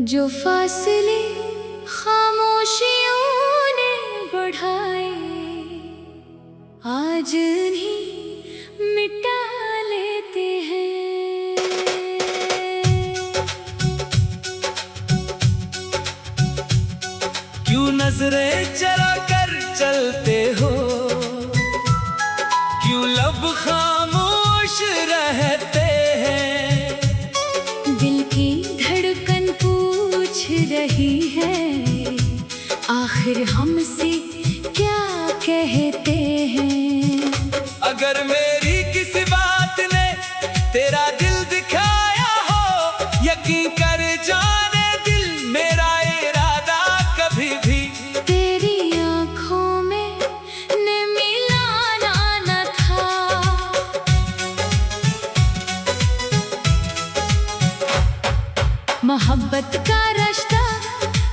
जो फासले खामोशियों ने बढ़ाए, आज नहीं मिटा लेते हैं। क्यों नजरें चरा कर चलते हो, क्यों लब खामोश रहते हैं। दिल की धड़कन पूछ रही है, आखिर हमसे क्या कहते हैं। अगर मेरी किसी बात ने तेरा दिल दिखाया हो, यकीन कर जाने दिल मेरा इरादा कभी भी तेरी आँखों में ने मिलाना न था। मोहब्बत का रास्ता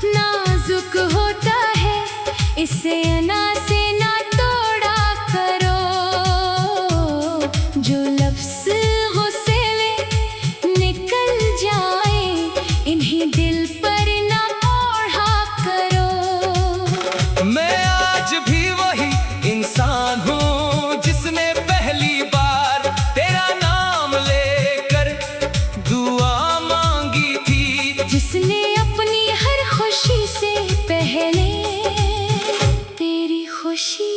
नाजुक होता है, इसे ना से ना तोड़ा करो। जो लफ्ज़ गुस्से में निकल जाए, इन्हीं दिल पर ना ओढ़ा करो। मैं आज भी वही इंसान हूँ जिसने पहली बार तेरा नाम लेकर दुआ मांगी थी, जिसने अपनी हर खुशी से पहले तेरी खुशी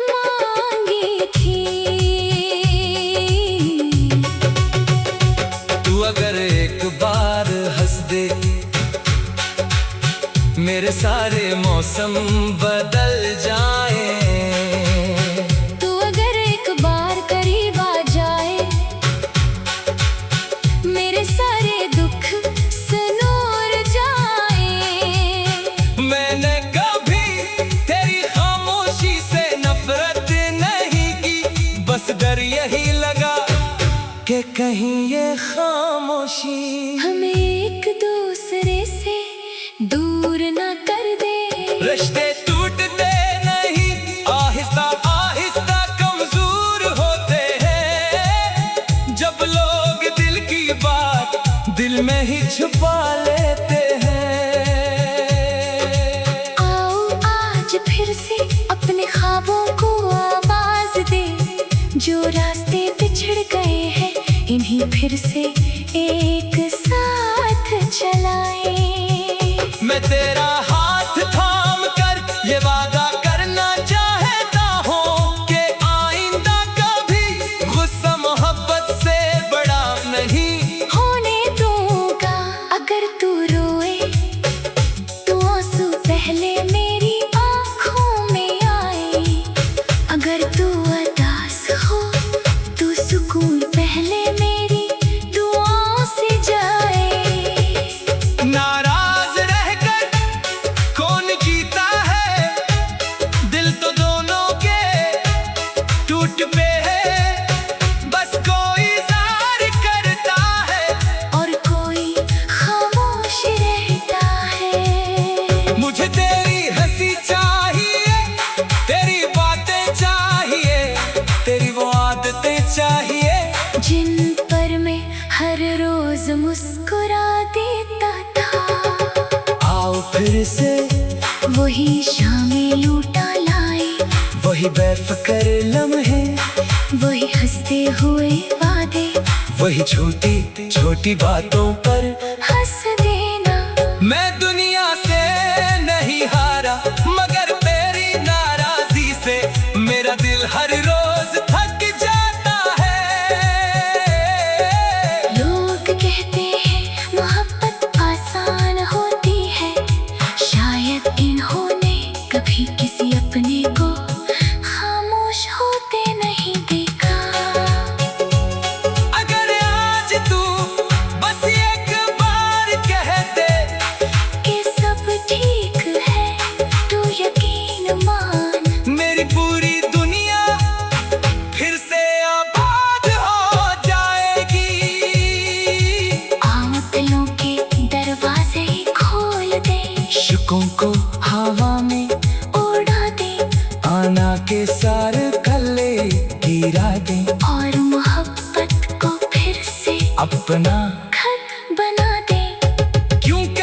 मांगी थी। तू अगर एक बार हंस दे, मेरे सारे मौसम बदल जाए। तू अगर एक बार करीब आ जाए, मेरे सारे दुख सनूर जाए। मैंने कभी तेरी खामोशी से नफरत नहीं की, बस डर यही लगा कि कहीं ये खामोशी हमें एक दूसरे से दूर न कर दे। रिश्ते टूटते नहीं, आहिस्ता आहिस्ता कमजोर होते हैं। जब लोग दिल की बात दिल में ही छुपा लेते हैं। आओ आज फिर से अपने ख्वाबों को आवाज दे। जो रास्ते बिछड़ गए हैं, इन्हीं फिर से एक साथ चलाएं। मैं तेरा हाथ थाम कर ये वादा करना चाहता हूँ कि आइंदा कभी गुस्सा मोहब्बत से बड़ा नहीं होने दूंगा। अगर तू रोए तो आंसू पहले मेरी आंखों में आए। अगर तू उदास हो तो सुकून पहले मेरी दुआओं से जाए। नाराज रहकर कौन जीता है, दिल तो दोनों के टूट पे है। बस कोई ज़ार करता है और कोई खामोश रहता है। मुझे तेरी हंसी चाहिए, तेरी बातें चाहिए, तेरी वो आदतें चाहिए जिन पर मैं हर रोज मुस्कुरा देता था। आओ फिर से वही शामें लूटा लाए, वही बेफिक्र लम्हे, वही हंसते हुए वादे, वही छोटी छोटी बातों पर हंस देना। मैं दुनिया से नहीं हारा, मगर तेरी नाराजी से मेरा दिल हर रोज थक जाता है। लोग कहते हैं मोहब्बत आसान होती है, शायद इन्होंने कभी किसी अपने को खामोश होते नहीं देखा। अगर आज तू बस एक बार कह दे कि सब ठीक है तो यकीन मान, मेरी पूरी दुनिया फिर से आबाद हो जाएगी। आओ दिलों के दरवाजे खोल दे, शुकों को हवा में उड़ा दे, आना के सारे कल्ले गिरा दे, और मोहब्बत को फिर से अपना खत बना दे। क्योंकि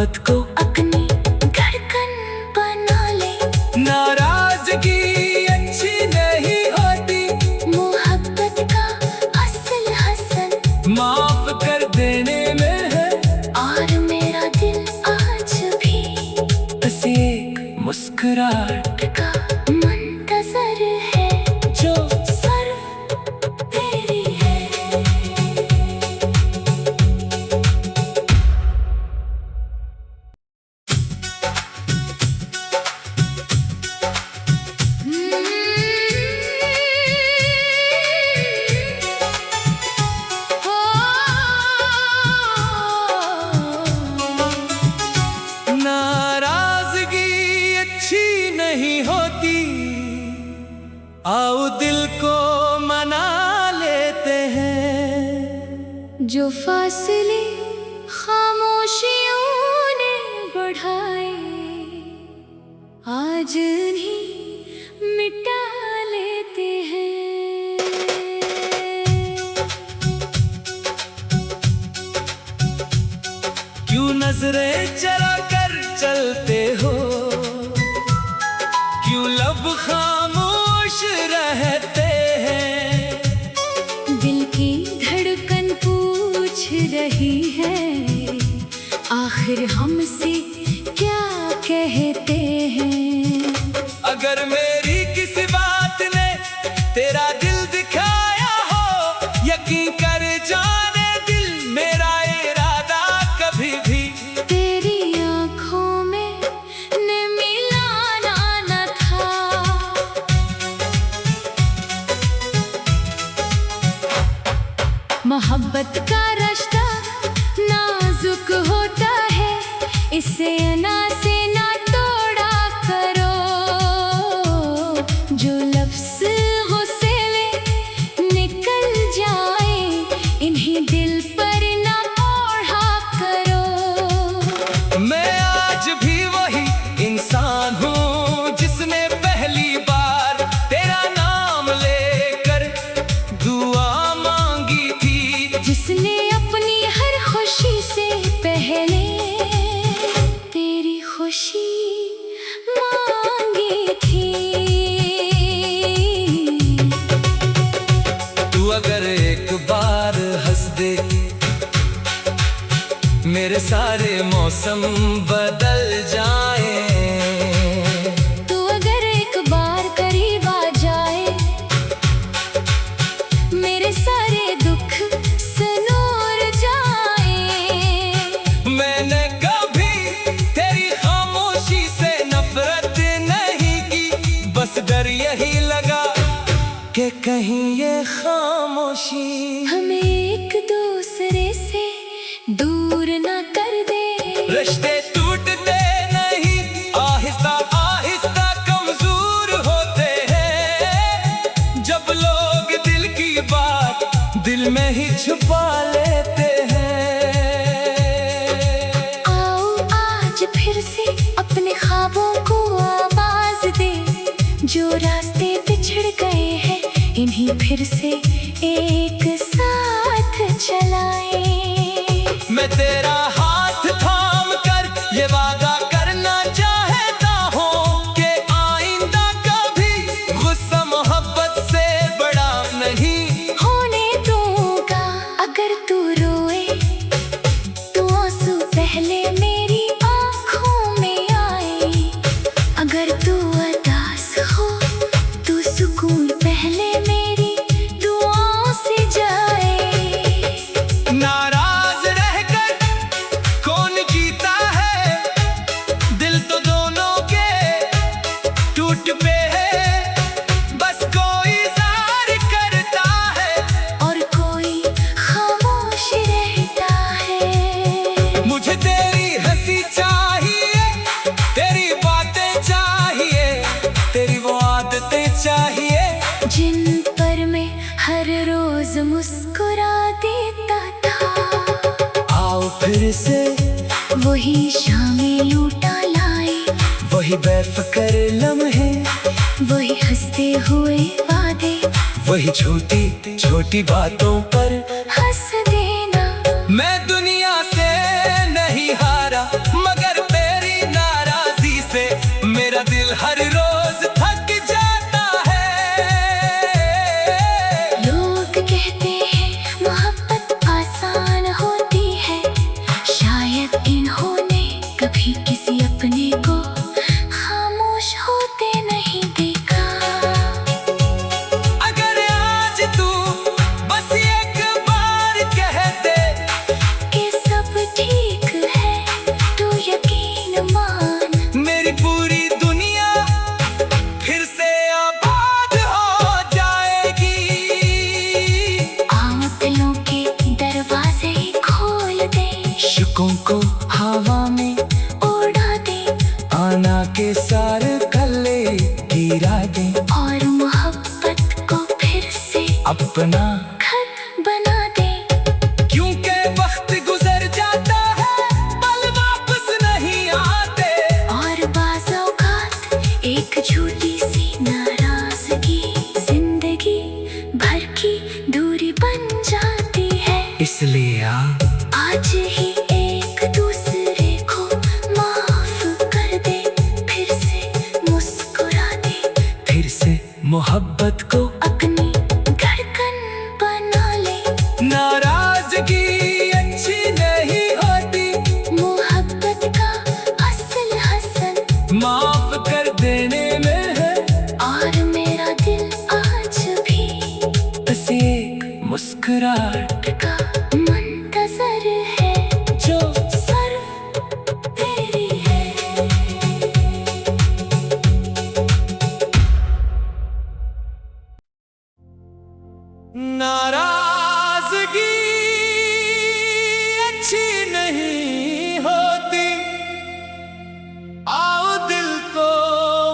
मोहब्बत को अपनी धड़कन बना ले। नाराजगी अच्छी नहीं होती, मोहब्बत का असल हसन माफ कर देने में है। और मेरा दिल आज भी बस एक मुस्कुराहट का मुंतजर है, जो सिर्फ तेरी है। नाराजगी अच्छी नहीं होती, आओ दिल को मना लेते हैं। जो फासले खामोशियों ने बढ़ाए, आज नहीं मिटा लेते हैं। क्यों नजरें चरा कर चलते हो, क्यों लब खामोश रहते हैं। दिल की धड़कन पूछ रही है, आखिर हमसे क्या कहते हैं। अगर मेरी किसी बात ने तेरा दिल दिखाया हो, यकीन कर जाने दिल मेरा इरादा कभी भी तेरी आँखों में ने मिलाना न था। मोहब्बत का रास्ता नाजुक होता है, इसे ना से ना तोड़ा करो। जो लफ्ज़ गुस्से में निकल जाए, इन्हीं दिल पर ना ओढ़ा करो। मैं आज भी वही इंसान हूँ जिसने पहली बार तेरा नाम लेकर दुआ मांगी थी, जिसने अपनी हर खुशी से पहले तेरी खुशी मांगी थी। तू अगर एक बार हंस दे, मेरे सारे मौसम बदल जाए। तू अगर एक बार करीब आ जाए, मेरे सारे दुख सनूर जाए। मैंने कभी तेरी खामोशी से नफरत नहीं की, बस डर यही लगा कि कहीं ये खामोशी हमें एक दूसरे से दूर न कर दे। रिश्ते टूटते नहीं, आहिस्ता आहिस्ता कमजोर होते हैं। जब लोग दिल की बात दिल में ही छुपा लेते हैं। आओ आज फिर से अपने ख्वाबों को आवाज दे। जो रास्ते बिछड़ गए हैं, इन्हीं फिर से एक साथ चलाए। मैं तेरा हाथ थाम कर ये वादा करना चाहता हूँ कि आइंदा कभी गुस्सा मोहब्बत से बड़ा नहीं होने दूंगा। अगर तू रोए तो आंसू पहले मेरी आंखों में आए। अगर तू उदास हो तो सुकून पहले मेरी दुआओं से जाए। नाराज रहकर कौन जीता है, दिल तो दोनों के टूट पे है। बस कोई ज़ाहिर करता है और कोई खामोश रहता है। मुझे तेरी हंसी चाहिए, तेरी बातें चाहिए, तेरी वो आदतें चाहिए जिन पर मैं हर रोज मुस्कुरा देता था। आओ फिर से वही शामें लूटा लाए, वही बेफिक्र लम्हे, वही हंसते हुए वादे, वही छोटी छोटी बातों पर हंस देना। मैं दुनिया से नहीं हारा, मगर इश्कों को हवा में उड़ा दे आना के सार कले गिरा दे और मोहब्बत को फिर से अपना खत बना दे। क्योंकि वक्त गुजर जाता है पल वापस नहीं आते और बाज़ औक़ात एक झूठी सी नाराज़गी जिंदगी भर की दूरी बन जाती है। इसलिए आज ही एक दूसरे को माफ कर दे, फिर से मुस्कुरा दे, फिर से मोहब्बत को अपनी धड़कन बना ले। नाराजगी अच्छी नहीं होती, मोहब्बत का असल हसन माफ कर देने में है। और मेरा दिल आज भी बस एक मुस्कुराहट का मुंतज़र है जो सिर्फ तेरी है। नाराजगी अच्छी नहीं होती, आओ दिल को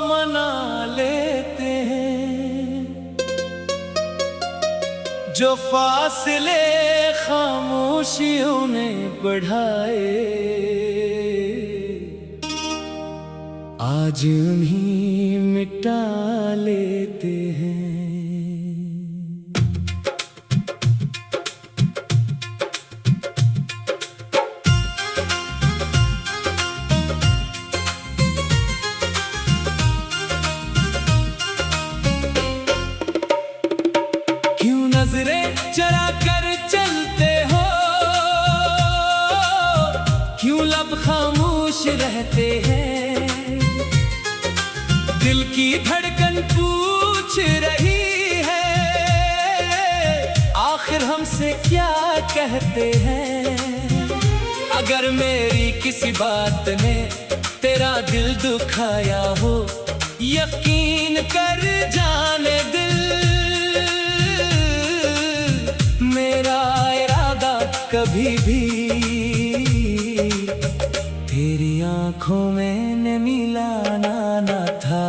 मना लेते हैं। जो फासले खामोशियों ने बढ़ाए, आज उन्हीं मिटा लेते हैं। क्यों नजरें चरा कर चलते हो, क्यों लब खामोश रहते हैं। दिल की धड़कन पूछ रही है, आखिर हमसे क्या कहते हैं। अगर मेरी किसी बात ने तेरा दिल दुखाया हो, यकीन कर जाने दिल, मेरा इरादा कभी भी तेरी आंखों में न मिलाना न था।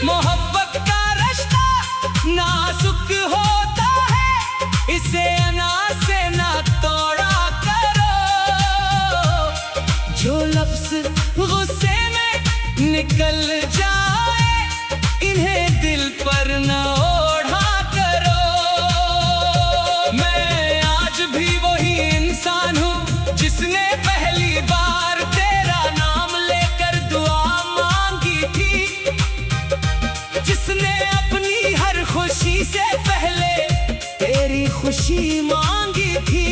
मोहब्बत का रिश्ता नाजुक होता है, इसे ना से ना तोड़ा करो। जो लफ्ज़ गुस्से में निकल जाए, इन्हें दिल पर न ओढ़ा करो। मैं आज भी वही इंसान हूँ जिसने पहली बार तेरा नाम लेकर दुआ मांगी थी, जिसने अपनी हर खुशी से पहले तेरी खुशी मांगी थी।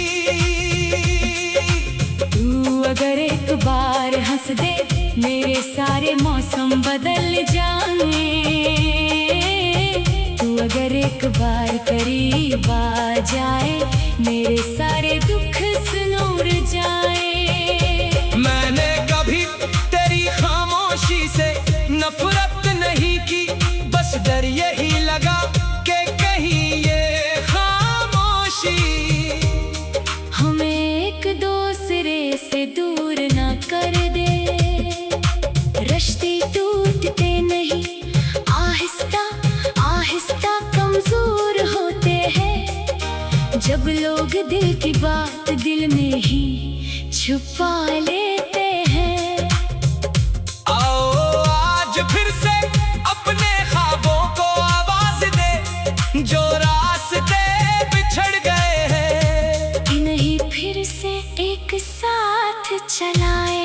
तू अगर एक बार हंस दे, मेरे सारे मौसम बदल जाए। तू अगर एक बार करीब आ जाए, मेरे सारे दुख सुनूर जाए। मैंने कभी तेरी खामोशी से नफरत नहीं की, बस डर यही लगा कि कहीं ये खामोशी हमें एक दूसरे से दूर ना कर दे। रिश्ते टूटते नहीं, आहिस्ता आहिस्ता कमजोर होते हैं। जब लोग दिल की बात दिल में ही छुपा लेते हैं। आओ आज फिर से अपने ख्वाबों को आवाज दे, जो रास्ते बिछड़ गए हैं इन्हीं फिर से एक साथ चलाए।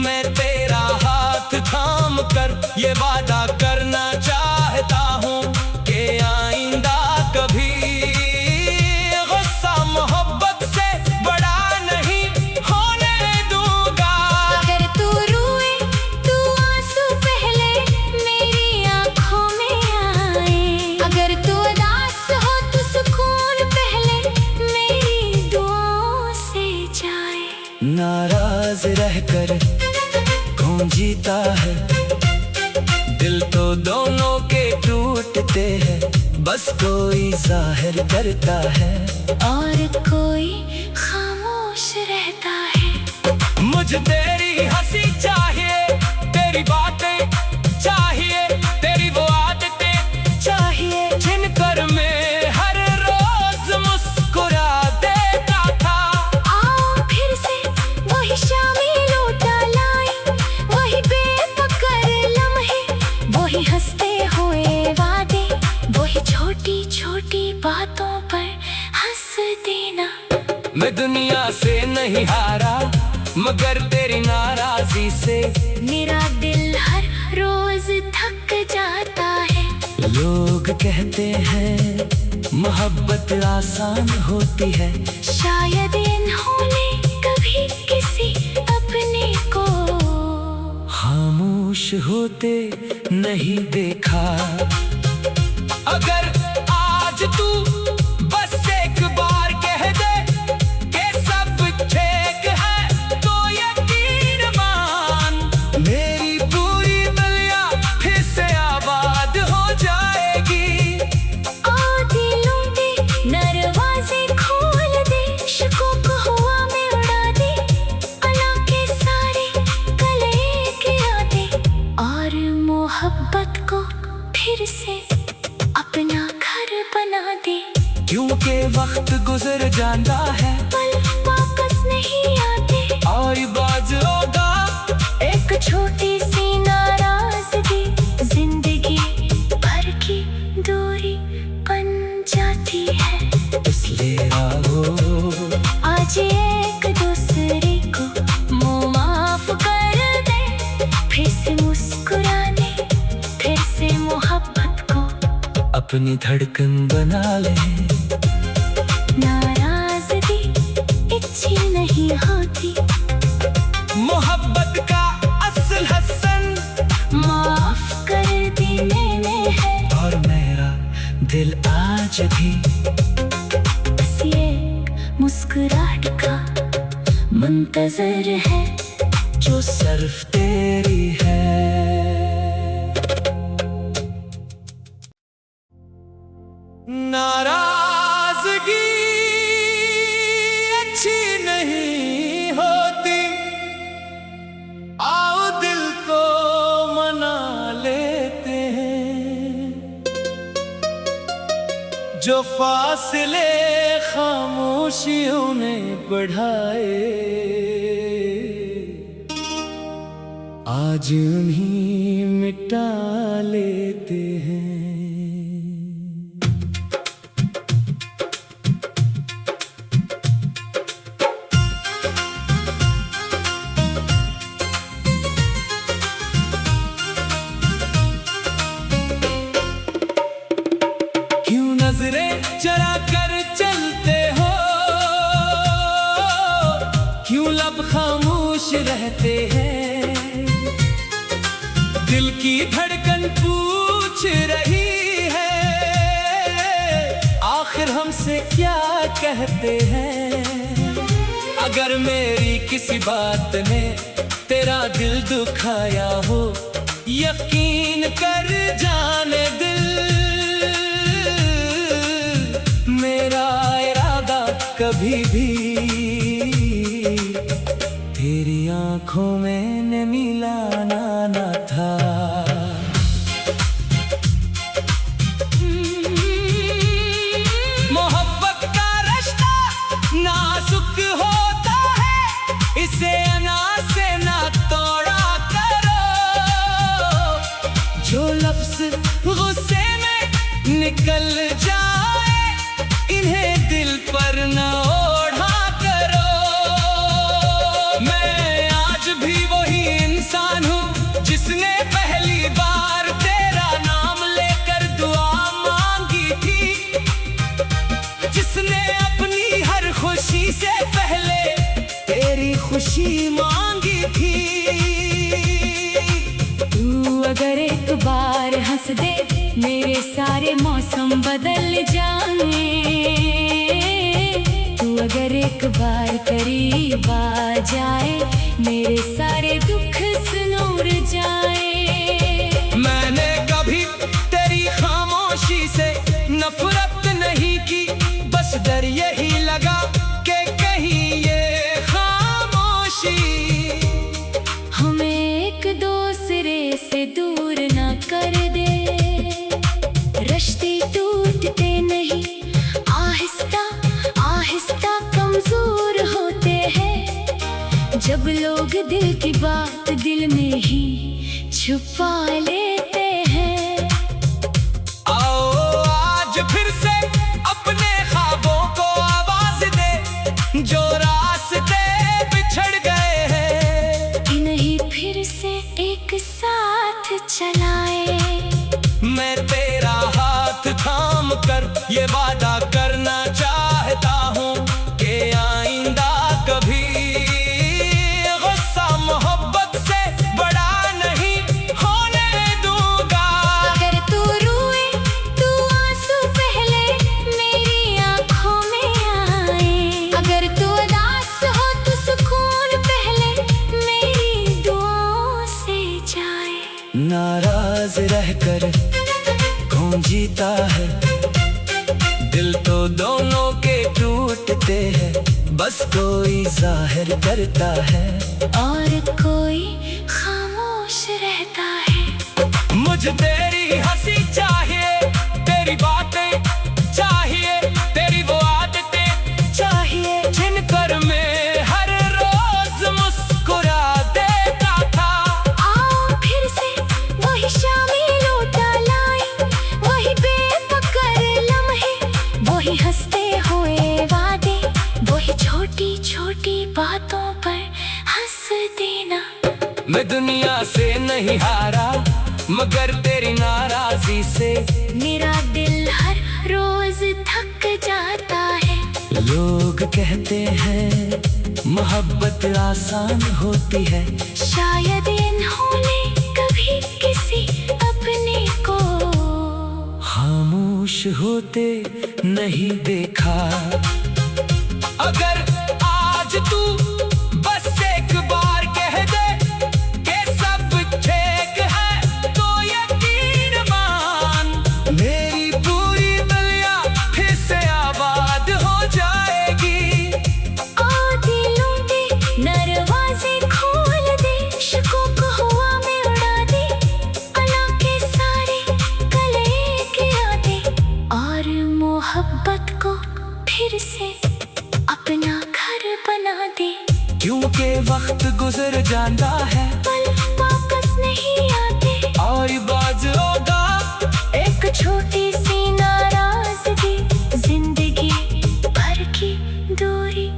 मैं तेरा हाथ थाम कर ये वादा करना चाहता हूँ कि आइंदा कभी गुस्सा मोहब्बत से बड़ा नहीं होने दूंगा। अगर तू रोए तू आंसू पहले मेरी आंखों में आए। अगर तू उदास हो तो सुकून पहले मेरी दुआओं से जाए। नाराज रहकर कौन जीता है, दिल तो दोनों के टूटते हैं। बस कोई जाहिर करता है और कोई खामोश रहता है। मुझे तेरी हंसी चाहिए, तेरी बातें चाहिए, तेरी वो आदतें चाहिए जिन पर मैं हर रोज मुस्कुरा देता था। आओ फिर से वही शामी लौटा लाए, वही बेफिक्र लम्हे, वही हंसते हुए वादे, वही छोटी छोटी बातों पर हंस देना। मैं दुनिया से नहीं हारा मगर तेरी नाराजी से मेरा दिल हर रोज थक जाता है। लोग कहते हैं मोहब्बत आसान होती है, शायद इन्होंने कभी किसी अपने को खामोश होते नहीं देखा। अगर आज तू बस एक बार कह दे कि सब ठीक है तो यकीन मान मेरी पूरी दुनिया फिर से आबाद हो जाएगी। आ दिलों दे दरवाजे खोल दे, शकों को हवा में उड़ा दे, अल्लाह के सारे कले के आते और मोहब्बत को फिर से अपना घर बना दे। क्योंकि वक्त गुजर जाता है, पल वापस नहीं आते और बाज होगा एक छोटी सी नाराजगी जिंदगी भर की दूरी बन जाती है। इसलिए आओ आज एक दूसरे को मुँह माफ कर दे, फिर से मुस्कुराने, फिर से मोहब्बत को अपनी धड़कन बना ले। नाराजगी अच्छी नहीं होती, मोहब्बत का असल हसन माफ कर देने में है। और मेरा दिल आज भी बस एक मुस्कुराहट का मुंतजर है जो सिर्फ तेरी है। नाराजगी अच्छी नहीं होती, आओ दिल को मना लेते हैं। जो फासले खामोशियों ने बढ़ाए आज उन्हीं मिटा लेते हैं। नजरें चरा कर चलते हो, क्यों लब खामोश रहते हैं। दिल की धड़कन पूछ रही है आखिर हमसे क्या कहते हैं। अगर मेरी किसी बात ने तेरा दिल दुखाया हो, यकीन कर जाने दिल मेरा इरादा कभी भी तेरी आंखों में न मिलाना न था। मोहब्बत का रिश्ता नाजुक होता है, इसे अना से ना तोड़ा करो। जो लफ्ज गुस्से में निकल जाए इन्हें दिल पर न ओढ़ा करो। मैं आज भी वही इंसान हूँ जिसने पहली बार तेरा नाम लेकर दुआ मांगी थी, जिसने अपनी हर खुशी से पहले तेरी खुशी मांगी थी। तू अगर एक बार हंस दे मेरे सारे मौसम बदल जाए, तू अगर एक बार करीब आ जाए मेरे सारे दुख सुनूर जाए। मैंने कभी तेरी खामोशी से बात दिल में ही छुपा लेते हैं। आओ आज फिर से अपने ख्वाबों को आवाज दे, जो रास्ते बिछड़ गए हैं इन्हीं फिर से एक साथ चलाए। मैं तेरा हाथ थाम कर ये वादा करना चाहता हूँ कि आइंदा कभी गुस्सा मोहब्बत से बड़ा नहीं होने दूंगा। अगर तू रोए तो आंसू पहले मेरी आंखों में आए। अगर तू उदास हो तो सुकून पहले मेरी दुआओं से जाए। नाराज रहकर कौन जीता है, दिल तो दोनों के टूटते हैं, बस कोई जाहिर करता है और कोई खामोश रहता है। मुझे तेरी हंसी चाहिए, तेरी बातें चाहिए, तेरी वो आदतें चाहिए जिन पर मैं हर रोज मुस्कुरा देता था। आओ फिर से वही शामी लौटा लाए, वही बेफिक्र लम्हे, वही हंसते हुए वादे, वही छोटी छोटी बातों पर हंस देना। मैं दुनिया से नहीं हारा मगर तेरी नाराजी से मेरा दिल हर रोज थक जाता है। लोग कहते हैं मोहब्बत आसान होती है, शायद इन्होंने कभी किसी अपने को खामोश होते नहीं देखा। अगर आज तू बस एक बार कह दे कि सब ठीक है तो यकीन मान, मेरी पूरी दुनिया फिर से आबाद हो जाएगी। आ दिलों के दरवाजे खोल दे, शकों को हवा में उड़ा दे, अला के सारे गले गिरा दे और मोहब्बत को फिर से अपना घर बना दे। क्योंकि वक्त गुजर जाता है, पल वापस नहीं आते और बाज होगा एक छोटी सी नाराजगी जिंदगी भर की दूरी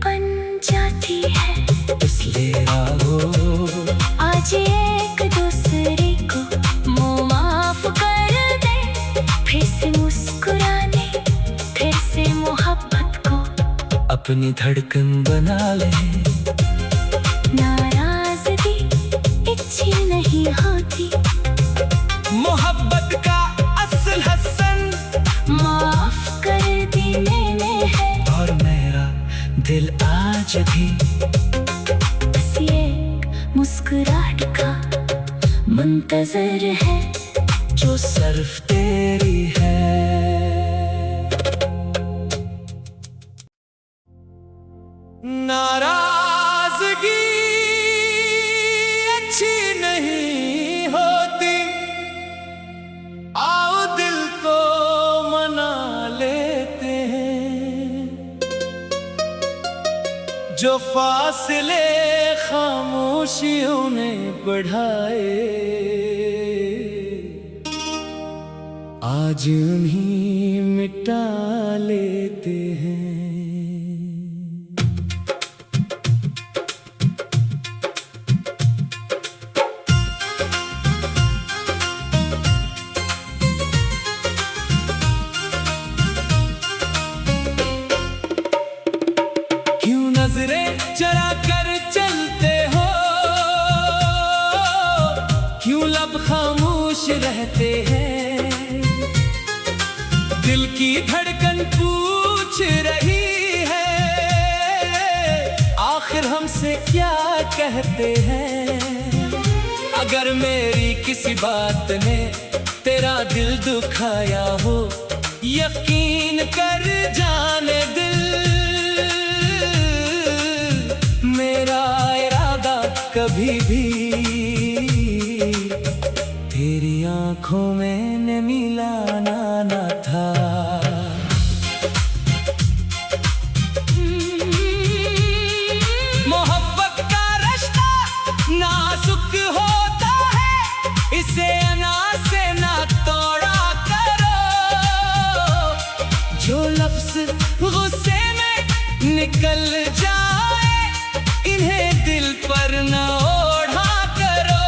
बन जाती है। इसलिए आओ आज एक दूसरे को मुँह माफ कर दे, फिर से मुस्कुराने, फिर से मोहब्बत को अपनी धड़कन बना ले। नाराजगी अच्छी नहीं होती, मोहब्बत का असल हसन माफ कर देने में है। और मेरा दिल आज भी बस एक मुस्कुराहट का मुंतजर है जो सिर्फ तेरी है। नाराजगी अच्छी नहीं होती, आओ दिल को मना लेते हैं, जो फासले खामोशियों ने बढ़ाए आज उन्हीं मिटा लेते हैं। नजरें चरा कर चलते हो, क्यों लब खामोश रहते हैं, दिल की धड़कन पूछ रही है आखिर हमसे क्या कहते हैं। अगर मेरी किसी बात ने तेरा दिल दुखाया हो, यकीन कर जाने दिल मेरा इरादा कभी भी तेरी आंखों में न मिलाना न था। मोहब्बत का रिश्ता निकल जाए, इन्हें दिल पर न ओढ़ा करो।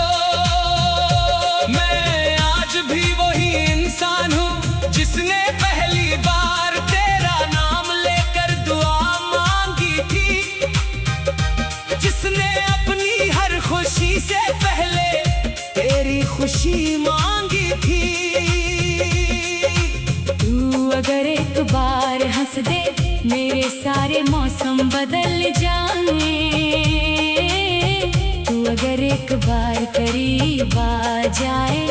मैं आज भी वही इंसान हूँ जिसने पहली बार तेरा नाम लेकर दुआ मांगी थी, जिसने अपनी हर खुशी से पहले तेरी खुशी मांगी थी। तू अगर एक बार हंस दे मेरे सारे मौसम बदल जाए, तू अगर एक बार करीब आ जाए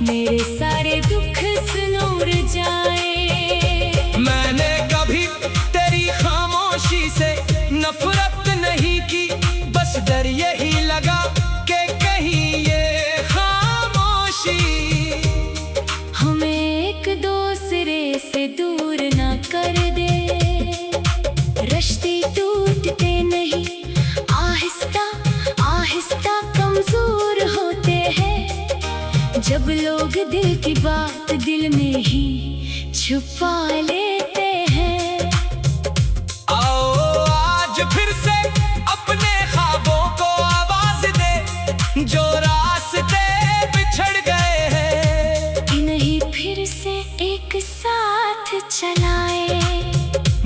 मेरे सारे दुख सुनूर जाए। मैंने कभी तेरी खामोशी से नफरत नहीं की, बस डर यही लगा कि कहीं ये खामोशी हमें एक दूसरे से दूर ना कर दे। रिश्ते टूटते नहीं, आहिस्ता आहिस्ता कमजोर होते हैं, जब लोग दिल की बात दिल में ही छुपा लेते हैं। आओ आज फिर से अपने ख्वाबों को आवाज दे, जो रास्ते बिछड़ गए हैं इन्हीं फिर से एक साथ चलाए।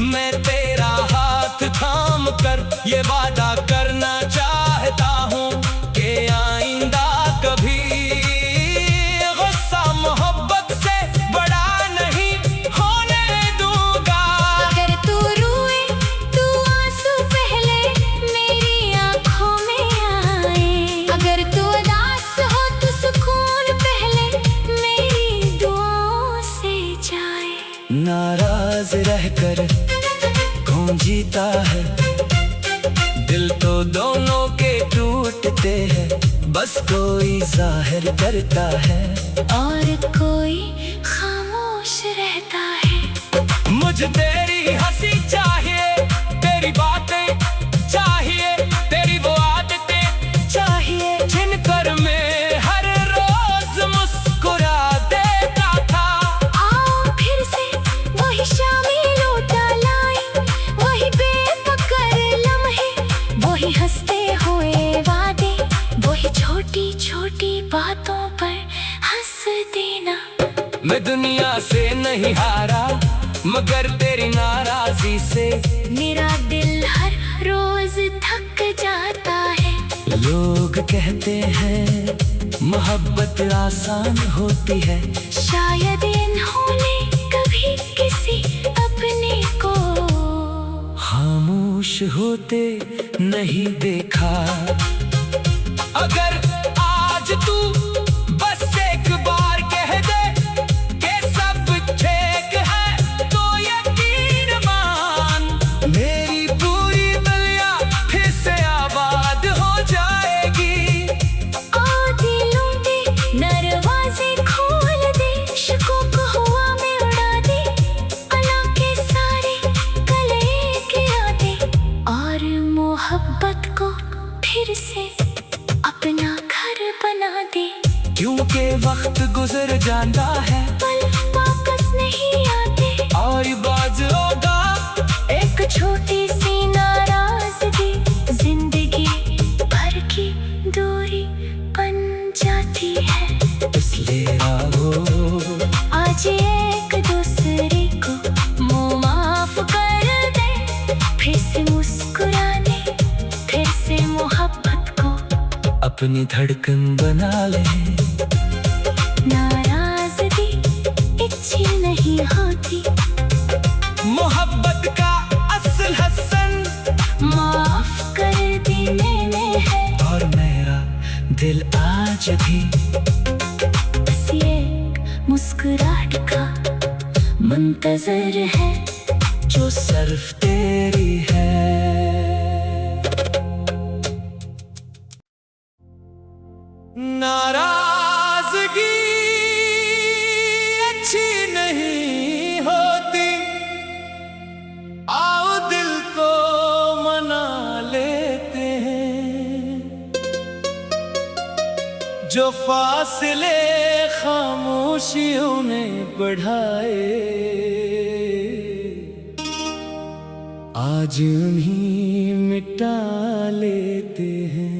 मैं तेरा हाथ थाम कर ये वादा करना चाहता हूँ कि आइंदा कभी गुस्सा मोहब्बत से बड़ा नहीं होने दूंगा। अगर तू रोए तू आंसू पहले मेरी आंखों में आए, अगर तू उदास हो तो सुकून पहले मेरी दुआओं से जाए। नाराज रहकर कौन जीता है, दिल तो दोनों के टूटते हैं, बस कोई जाहिर करता है और कोई खामोश रहता है। मुझे तेरी हंसी चाहिए, तेरी बातें चाहिए, तेरी वो आदतें चाहिए जिन पर मैं हर रोज मुस्कुरा देता था। आओ फिर से वही शामी लौटा लाए, वही बेफिक्र लम्हे, वही हंसते हुए वादे, वही छोटी छोटी बातों पर हंस देना। मैं दुनिया से नहीं हारा मगर तेरी नाराजी से मेरा दिल हर रोज थक जाता है। लोग कहते हैं मोहब्बत आसान होती है, शायद इन्होंने कभी किसी अपने को खामोश होते नहीं देखा। अगर आज तू बस एक बार कह दे कि सब ठीक है तो यकीन मान, मेरी पूरी दुनिया फिर से आबाद हो जाएगी। आ दिलों के दरवाजे खोल दे, शकों को हवा में उड़ा दे, अल्लाह के सारे कले गिरा दे और मोहब्बत को फिर से अपना घर बना दे। क्योंकि वक्त गुजर जाता है, पल वापस नहीं आते, और बाज होगा एक छोटी सी नाराजगी जिंदगी भर की दूरी बन जाती है। इसलिए आओ आज एक दूसरे को मुँह माफ कर दे, फिर से मुस्कुराने, फिर से मोहब्बत को अपनी धड़कन बना ले। नाराजगी अच्छी नहीं होती, मोहब्बत का असल हसन माफ कर देने में है, और मेरा दिल आज भी बस एक मुस्कुराहट का मुंतजर है जो सिर्फ तेरी है। नाराजगी अच्छी नहीं होती, आओ दिल को मना लेते हैं, जो फासले खामोशियों ने बढ़ाए आज उन्हीं मिटा लेते हैं।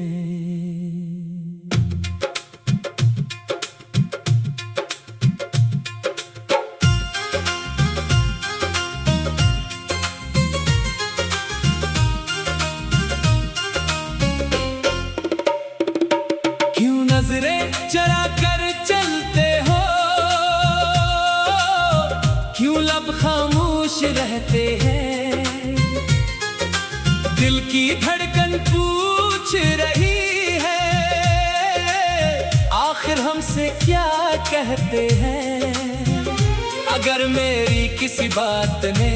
क्यों नजरें चरा कर चलते हो, क्यों लब खामोश रहते हैं। दिल की धड़कन पूछ रही है, आखिर हमसे क्या कहते हैं। अगर मेरी किसी बात ने